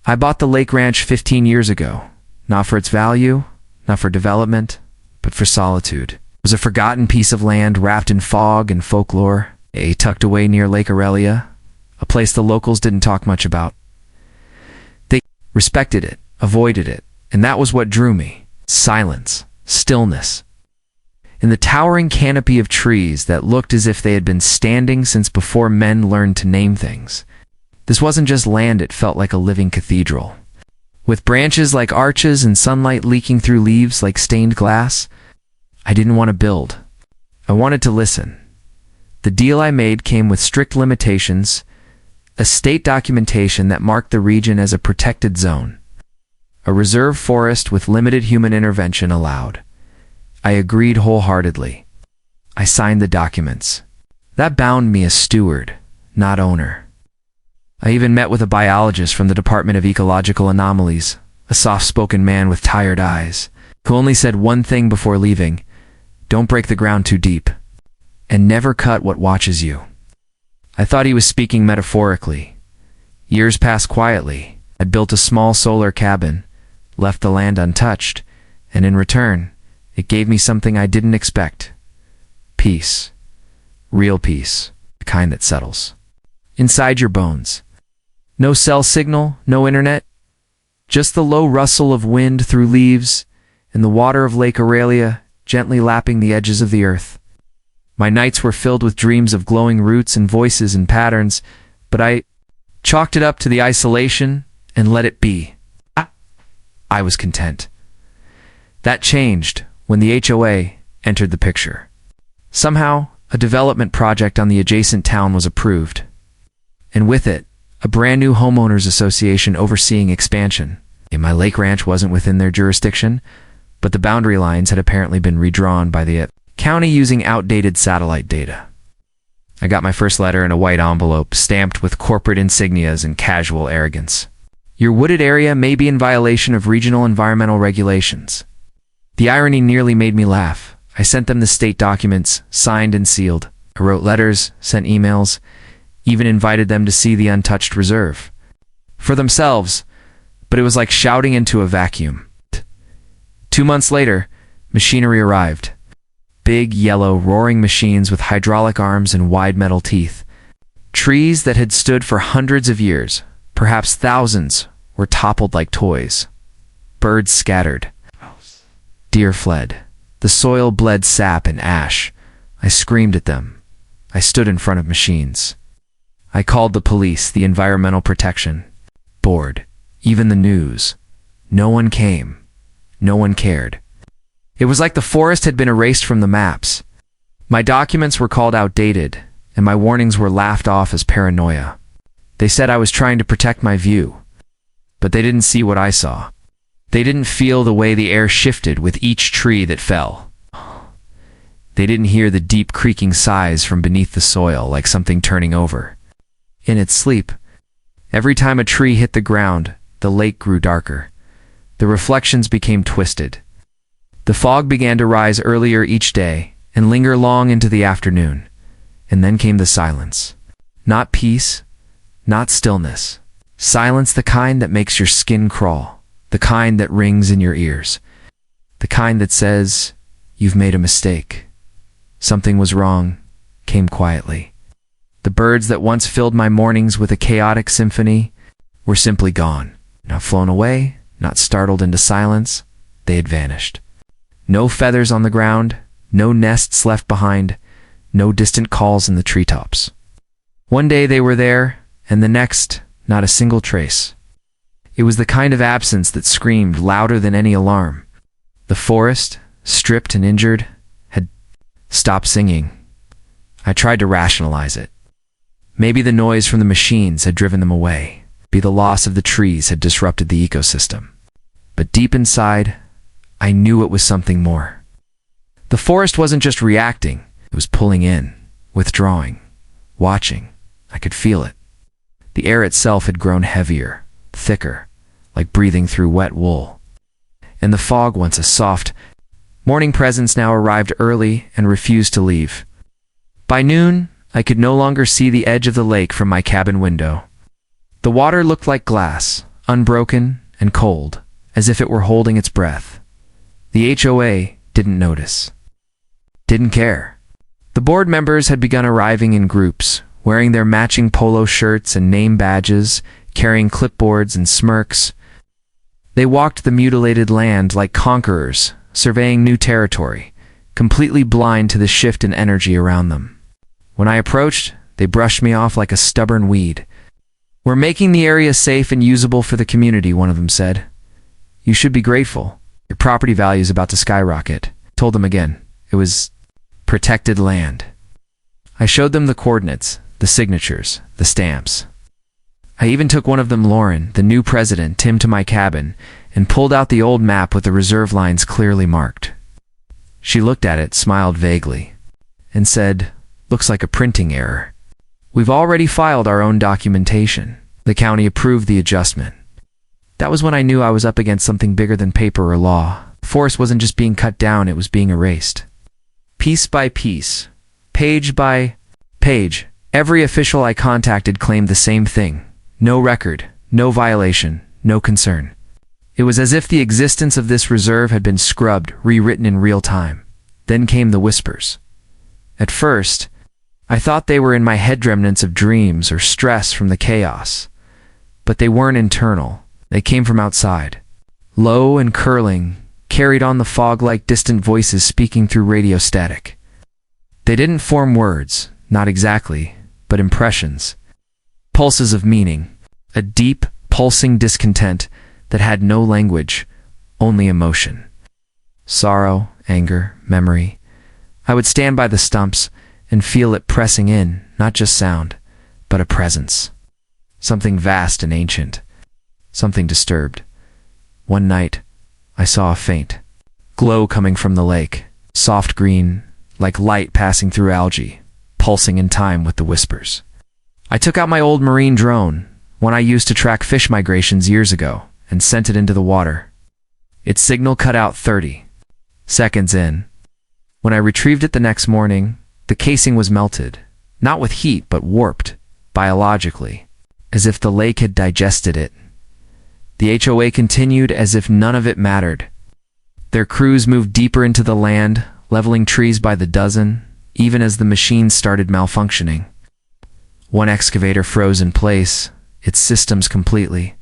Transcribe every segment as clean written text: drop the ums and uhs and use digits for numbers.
I bought the lake ranch 15 years ago, not for its value, not for development, but for solitude. It was a forgotten piece of land wrapped in fog and folklore, tucked away near Lake Aurelia, a place the locals didn't talk much about. They respected it, avoided it, and that was what drew me. Silence, stillness. In the towering canopy of trees that looked as if they had been standing since before men learned to name things. This wasn't just land, it felt like a living cathedral. With branches like arches and sunlight leaking through leaves like stained glass, I didn't want to build. I wanted to listen. The deal I made came with strict limitations, a state documentation that marked the region as a protected zone, a reserve forest with limited human intervention allowed. I agreed wholeheartedly. I signed the documents. That bound me as steward, not owner. I even met with a biologist from the Department of Ecological Anomalies, a soft-spoken man with tired eyes, who only said one thing before leaving: don't break the ground too deep, and never cut what watches you. I thought he was speaking metaphorically. Years passed quietly. I'd built a small solar cabin, left the land untouched, and in return, it gave me something I didn't expect. Peace. Real peace. The kind that settles. Inside your bones. No cell signal, no internet. Just the low rustle of wind through leaves and the water of Lake Aurelia gently lapping the edges of the earth. My nights were filled with dreams of glowing roots and voices and patterns, but I chalked it up to the isolation and let it be. I was content. That changed when the HOA entered the picture. Somehow, a development project on the adjacent town was approved, and with it, a brand new homeowners association overseeing expansion. My lake ranch wasn't within their jurisdiction, but the boundary lines had apparently been redrawn by the county using outdated satellite data. I got my first letter in a white envelope stamped with corporate insignias and casual arrogance. Your wooded area may be in violation of regional environmental regulations. The irony nearly made me laugh. I sent them the state documents, signed and sealed. I wrote letters, sent emails, even invited them to see the untouched reserve. For themselves, but it was like shouting into a vacuum. 2 months later, machinery arrived. Big, yellow, roaring machines with hydraulic arms and wide metal teeth. Trees that had stood for hundreds of years, perhaps thousands, were toppled like toys. Birds scattered. Deer fled. The soil bled sap and ash. I screamed at them. I stood in front of machines. I called the police, the environmental protection. Bored. Even the news. No one came. No one cared. It was like the forest had been erased from the maps. My documents were called outdated, and my warnings were laughed off as paranoia. They said I was trying to protect my view, but they didn't see what I saw. They didn't feel the way the air shifted with each tree that fell. They didn't hear the deep creaking sighs from beneath the soil like something turning over. In its sleep, every time a tree hit the ground, the lake grew darker. The reflections became twisted. The fog began to rise earlier each day and linger long into the afternoon. And then came the silence. Not peace, not stillness. Silence, the kind that makes your skin crawl, the kind that rings in your ears, the kind that says, "You've made a mistake. Something was wrong," came quietly. The birds that once filled my mornings with a chaotic symphony were simply gone. Not flown away, not startled into silence. They had vanished. No feathers on the ground, no nests left behind, no distant calls in the treetops. One day they were there, and the next, not a single trace. It was the kind of absence that screamed louder than any alarm. The forest, stripped and injured, had stopped singing. I tried to rationalize it. Maybe the noise from the machines had driven them away. Maybe the loss of the trees had disrupted the ecosystem. But deep inside, I knew it was something more. The forest wasn't just reacting, it was pulling in, withdrawing, watching. I could feel it. The air itself had grown heavier, thicker, like breathing through wet wool. And the fog, once a soft morning presence, now arrived early and refused to leave. By noon, I could no longer see the edge of the lake from my cabin window. The water looked like glass, unbroken and cold, as if it were holding its breath. The HOA didn't notice. Didn't care. The board members had begun arriving in groups, wearing their matching polo shirts and name badges, carrying clipboards and smirks. They walked the mutilated land like conquerors, surveying new territory, completely blind to the shift in energy around them. When I approached, they brushed me off like a stubborn weed. "We're making the area safe and usable for the community," one of them said. "You should be grateful. Your property value is about to skyrocket." Told them again. It was protected land. I showed them the coordinates, the signatures, the stamps. I even took one of them, Lauren, the new president, Tim, to my cabin and pulled out the old map with the reserve lines clearly marked. She looked at it, smiled vaguely, and said, "Looks like a printing error. We've already filed our own documentation." The county approved the adjustment. That was when I knew I was up against something bigger than paper or law. The forest wasn't just being cut down, it was being erased. Piece by piece, page by page, every official I contacted claimed the same thing. No record, no violation, no concern. It was as if the existence of this reserve had been scrubbed, rewritten in real time. Then came the whispers. At first, I thought they were in my head, remnants of dreams or stress from the chaos. But they weren't internal. They came from outside. Low and curling, carried on the fog like distant voices speaking through radio static. They didn't form words, not exactly, but impressions. Pulses of meaning. A deep, pulsing discontent that had no language, only emotion. Sorrow, anger, memory. I would stand by the stumps and feel it pressing in, not just sound, but a presence. Something vast and ancient. Something disturbed. One night, I saw a faint glow coming from the lake, soft green, like light passing through algae, pulsing in time with the whispers. I took out my old marine drone, one I used to track fish migrations years ago, and sent it into the water. Its signal cut out 30 seconds in. When I retrieved it the next morning, the casing was melted, not with heat but warped, biologically, as if the lake had digested it. The HOA continued as if none of it mattered. Their crews moved deeper into the land, leveling trees by the dozen, even as the machines started malfunctioning. One excavator froze in place, its systems completely.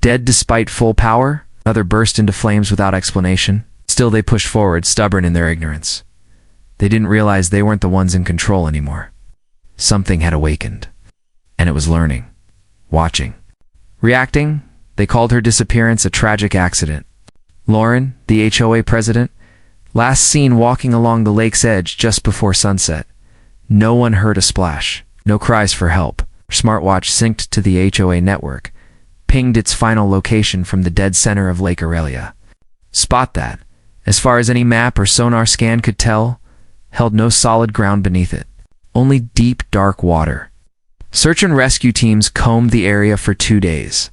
Dead despite full power, another burst into flames without explanation. Still they pushed forward, stubborn in their ignorance. They didn't realize they weren't the ones in control anymore. Something had awakened, and it was learning, watching, reacting. They called her disappearance a tragic accident. Lauren, the HOA president, last seen walking along the lake's edge just before sunset. No one heard a splash, no cries for help. Her smartwatch synced to the HOA network, pinged its final location from the dead center of Lake Aurelia. Spot that, as far as any map or sonar scan could tell, held no solid ground beneath it, only deep, dark water. Search and rescue teams combed the area for 2 days.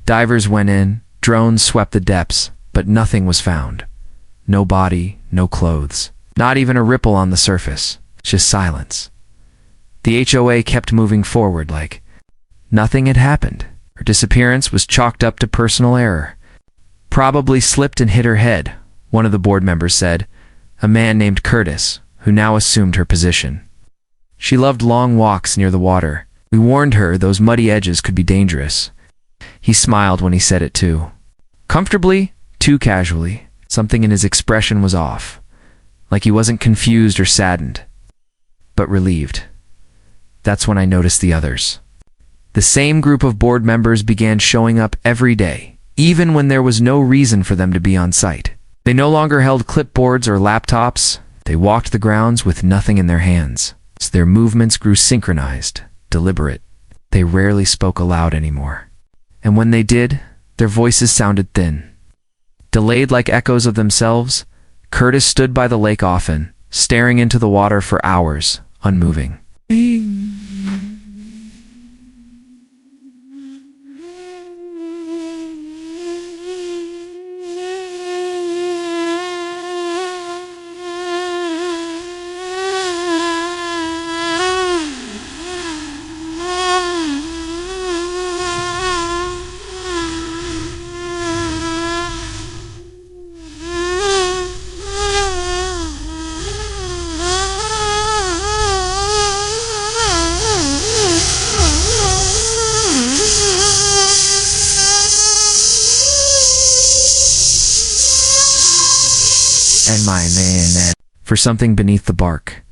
Divers went in, drones swept the depths, but nothing was found. No body, no clothes, not even a ripple on the surface, just silence. The HOA kept moving forward like nothing had happened. Her disappearance was chalked up to personal error. Probably slipped and hit her head, one of the board members said, a man named Curtis, who now assumed her position. She loved long walks near the water. We warned her those muddy edges could be dangerous. He smiled when he said it too. Comfortably, too casually. Something in his expression was off, like he wasn't confused or saddened, but relieved. That's when I noticed the others. The same group of board members began showing up every day, even when there was no reason for them to be on site. They no longer held clipboards or laptops. They walked the grounds with nothing in their hands. So their movements grew synchronized, deliberate. They rarely spoke aloud anymore. And when they did, their voices sounded thin. Delayed like echoes of themselves, Curtis stood by the lake often, staring into the water for hours, unmoving. for something beneath the bark.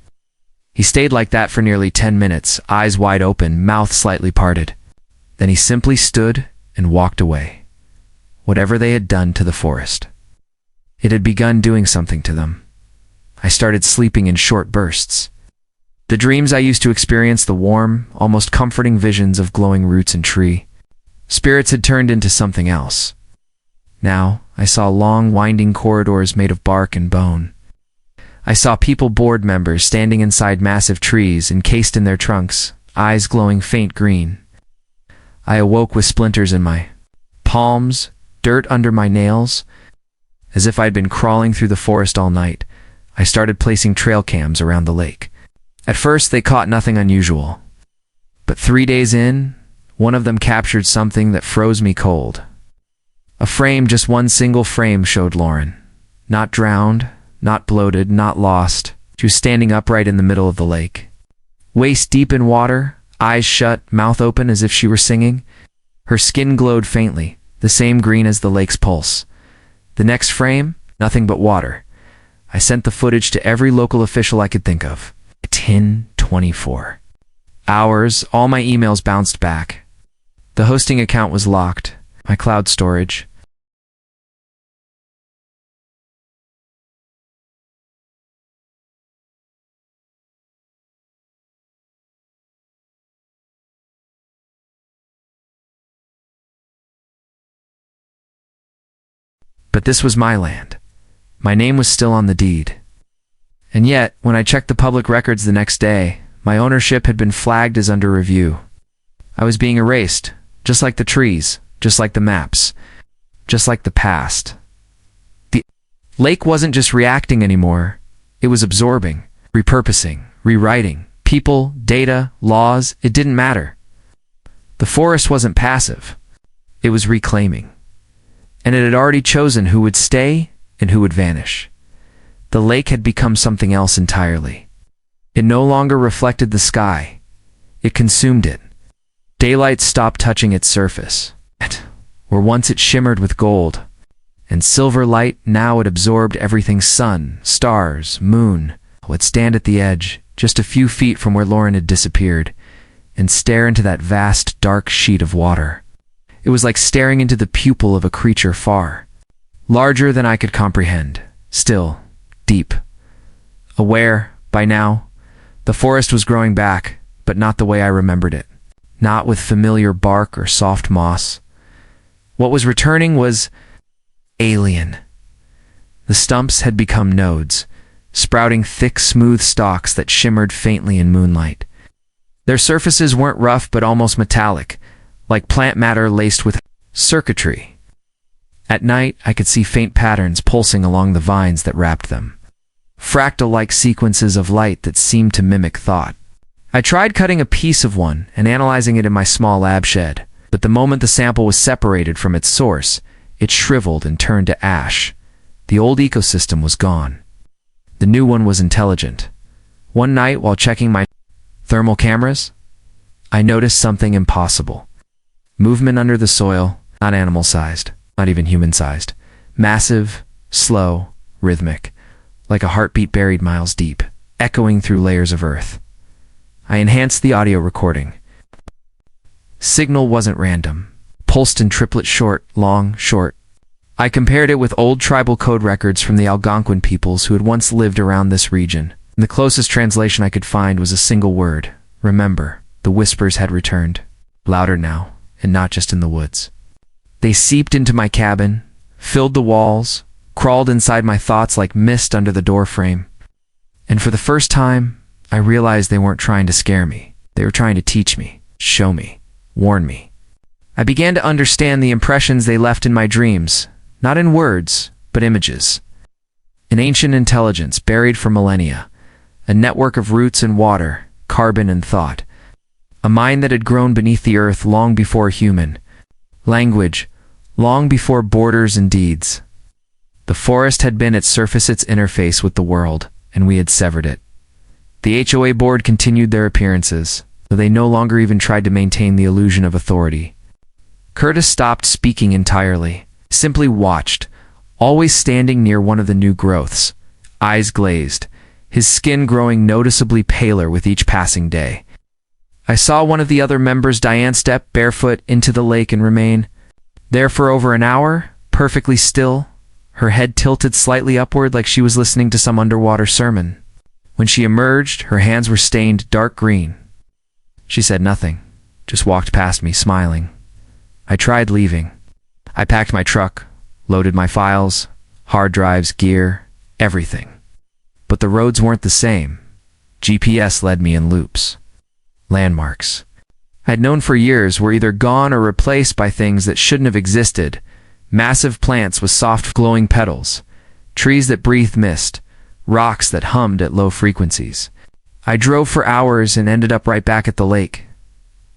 He stayed like that for nearly 10 minutes, eyes wide open, mouth slightly parted. Then he simply stood and walked away. Whatever they had done to the forest, it had begun doing something to them. I started sleeping in short bursts. The dreams I used to experience, the warm, almost comforting visions of glowing roots and tree, spirits had turned into something else. Now, I saw long, winding corridors made of bark and bone. I saw people, board members, standing inside massive trees, encased in their trunks, eyes glowing faint green. I awoke with splinters in my palms, dirt under my nails. As if I'd been crawling through the forest all night, I started placing trail cams around the lake. At first, they caught nothing unusual. But 3 days in, one of them captured something that froze me cold. A frame, just one single frame, showed Lauren. Not drowned, not bloated, not lost. She was standing upright in the middle of the lake. Waist deep in water, eyes shut, mouth open as if she were singing. Her skin glowed faintly, the same green as the lake's pulse. The next frame, nothing but water. I sent the footage to every local official I could think of. 10:24. Hours, all my emails bounced back. The hosting account was locked, my cloud storage. But this was my land. My name was still on the deed. And yet, when I checked the public records the next day, my ownership had been flagged as under review. I was being erased, just like the trees, just like the maps, just like the past. The lake wasn't just reacting anymore. It was absorbing, repurposing, rewriting. People, data, laws, it didn't matter. The forest wasn't passive. It was reclaiming. And it had already chosen who would stay and who would vanish. The lake had become something else entirely. It no longer reflected the sky. It consumed it. Daylight stopped touching its surface. Where once it shimmered with gold and silver light, now it absorbed everything: sun, stars, moon. I would stand at the edge, just a few feet from where Lauren had disappeared, and stare into that vast, dark sheet of water. It was like staring into the pupil of a creature far, larger than I could comprehend, still, deep. Aware, by now, the forest was growing back, but not the way I remembered it. Not with familiar bark or soft moss. What was returning was alien. The stumps had become nodes, sprouting thick, smooth stalks that shimmered faintly in moonlight. Their surfaces weren't rough but almost metallic, like plant matter laced with circuitry. At night, I could see faint patterns pulsing along the vines that wrapped them, fractal-like sequences of light that seemed to mimic thought. I tried cutting a piece of one and analyzing it in my small lab shed, but the moment the sample was separated from its source, it shriveled and turned to ash. The old ecosystem was gone. The new one was intelligent. One night, while checking my thermal cameras, I noticed something impossible. Movement under the soil, not animal-sized, not even human-sized. Massive, slow, rhythmic, like a heartbeat buried miles deep, echoing through layers of earth. I enhanced the audio recording. Signal wasn't random. Pulsed in triplet: short, long, short. I compared it with old tribal code records from the Algonquin peoples who had once lived around this region. And the closest translation I could find was a single word: remember. The whispers had returned, louder now, and not just in the woods. They seeped into my cabin, filled the walls, crawled inside my thoughts like mist under the doorframe. And for the first time, I realized they weren't trying to scare me. They were trying to teach me, show me, warn me. I began to understand the impressions they left in my dreams, not in words, but images. An ancient intelligence buried for millennia, a network of roots and water, carbon and thought. A mind that had grown beneath the earth long before human. Language, long before borders and deeds. The forest had been its surface, its interface with the world, and we had severed it. The HOA board continued their appearances, though they no longer even tried to maintain the illusion of authority. Curtis stopped speaking entirely, simply watched, always standing near one of the new growths, eyes glazed, his skin growing noticeably paler with each passing day. I saw one of the other members, Diane, step barefoot into the lake and remain there for over an hour, perfectly still, her head tilted slightly upward like she was listening to some underwater sermon. When she emerged, her hands were stained dark green. She said nothing, just walked past me, smiling. I tried leaving. I packed my truck, loaded my files, hard drives, gear, everything. But the roads weren't the same. GPS led me in loops. Landmarks I'd known for years were either gone or replaced by things that shouldn't have existed. Massive plants with soft glowing petals, trees that breathed mist, rocks that hummed at low frequencies. I drove for hours and ended up right back at the lake.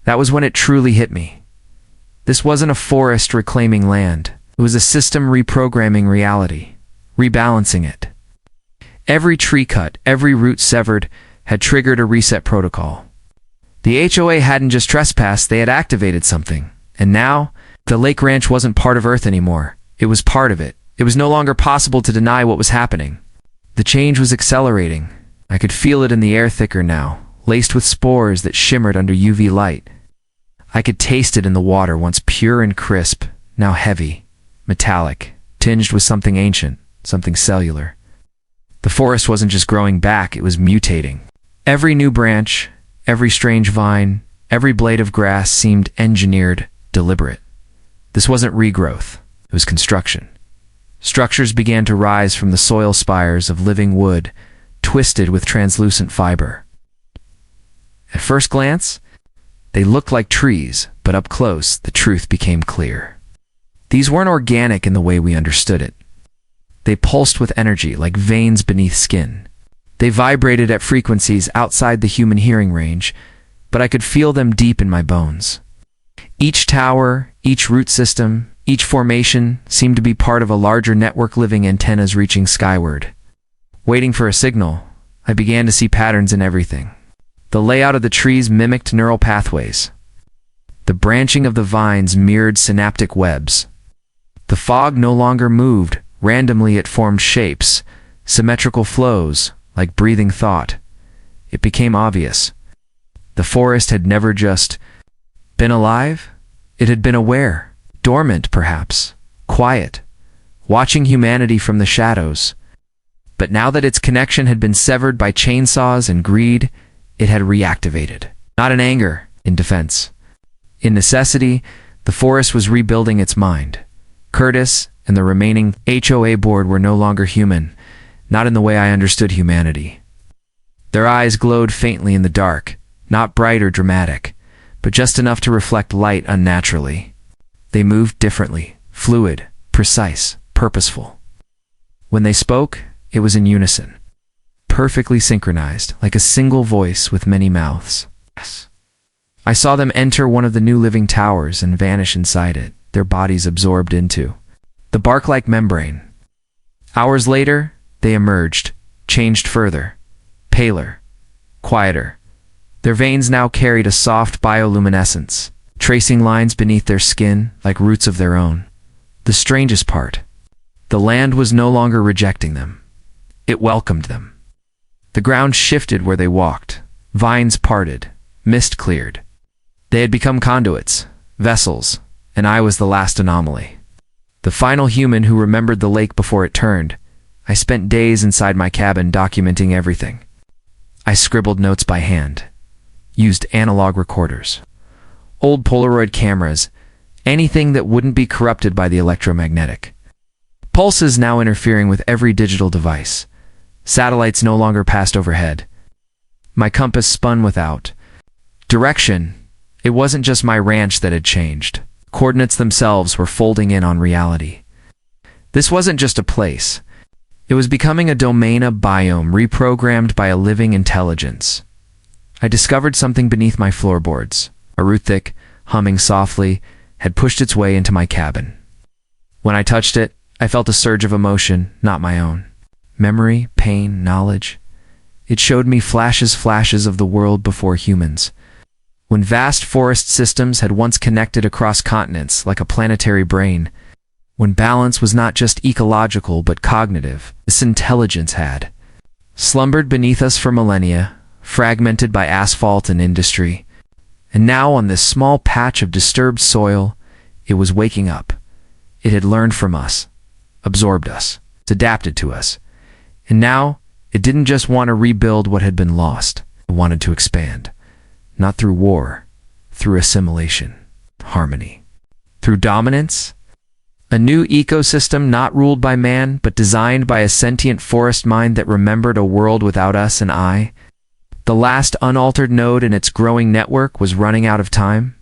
That was when it truly hit me. This wasn't a forest reclaiming land. It was a system reprogramming reality, rebalancing it. Every tree cut, every root severed, had triggered a reset protocol. The HOA hadn't just trespassed, they had activated something. And now, the lake ranch wasn't part of Earth anymore. It was part of it. It was no longer possible to deny what was happening. The change was accelerating. I could feel it in the air, thicker now, laced with spores that shimmered under UV light. I could taste it in the water, once pure and crisp, now heavy, metallic, tinged with something ancient, something cellular. The forest wasn't just growing back, it was mutating. Every new branch, every strange vine, every blade of grass seemed engineered, deliberate. This wasn't regrowth, it was construction. Structures began to rise from the soil spires of living wood, twisted with translucent fiber. At first glance, they looked like trees, but up close, the truth became clear. These weren't organic in the way we understood it. They pulsed with energy like veins beneath skin. They vibrated at frequencies outside the human hearing range, but I could feel them deep in my bones. Each tower, each root system, each formation seemed to be part of a larger network, living antennas reaching skyward. Waiting for a signal, I began to see patterns in everything. The layout of the trees mimicked neural pathways. The branching of the vines mirrored synaptic webs. The fog no longer moved. Randomly it formed shapes, symmetrical flows, like breathing thought. It became obvious. The forest had never just been alive. It had been aware, dormant perhaps, quiet, watching humanity from the shadows. But now that its connection had been severed by chainsaws and greed, it had reactivated. Not in anger, in defense. In necessity, the forest was rebuilding its mind. Curtis and the remaining HOA board were no longer human, not in the way I understood humanity. Their eyes glowed faintly in the dark, not bright or dramatic, but just enough to reflect light unnaturally. They moved differently, fluid, precise, purposeful. When they spoke, it was in unison, perfectly synchronized, like a single voice with many mouths. I saw them enter one of the new living towers and vanish inside it, their bodies absorbed into the bark-like membrane. Hours later, they emerged, changed further, paler, quieter. Their veins now carried a soft bioluminescence, tracing lines beneath their skin like roots of their own. The strangest part, the land was no longer rejecting them. It welcomed them. The ground shifted where they walked, vines parted, mist cleared. They had become conduits, vessels, and I was the last anomaly. The final human who remembered the lake before it turned. I spent days inside my cabin documenting everything. I scribbled notes by hand, used analog recorders, old Polaroid cameras, anything that wouldn't be corrupted by the electromagnetic pulses now interfering with every digital device. Satellites no longer passed overhead. My compass spun without direction. It wasn't just my ranch that had changed. Coordinates themselves were folding in on reality. This wasn't just a place. It was becoming a domain, a biome reprogrammed by a living intelligence. I discovered something beneath my floorboards. A root thick, humming softly, had pushed its way into my cabin. When I touched it, I felt a surge of emotion, not my own. Memory, pain, knowledge. It showed me flashes of the world before humans. When vast forest systems had once connected across continents like a planetary brain. When balance was not just ecological but cognitive, this intelligence had slumbered beneath us for millennia, fragmented by asphalt and industry. And now on this small patch of disturbed soil, it was waking up. It had learned from us, absorbed us, adapted to us. And now, it didn't just want to rebuild what had been lost. It wanted to expand. Not through war, through assimilation, harmony. Through dominance, a new ecosystem not ruled by man, but designed by a sentient forest mind that remembered a world without us and I. The last unaltered node in its growing network was running out of time.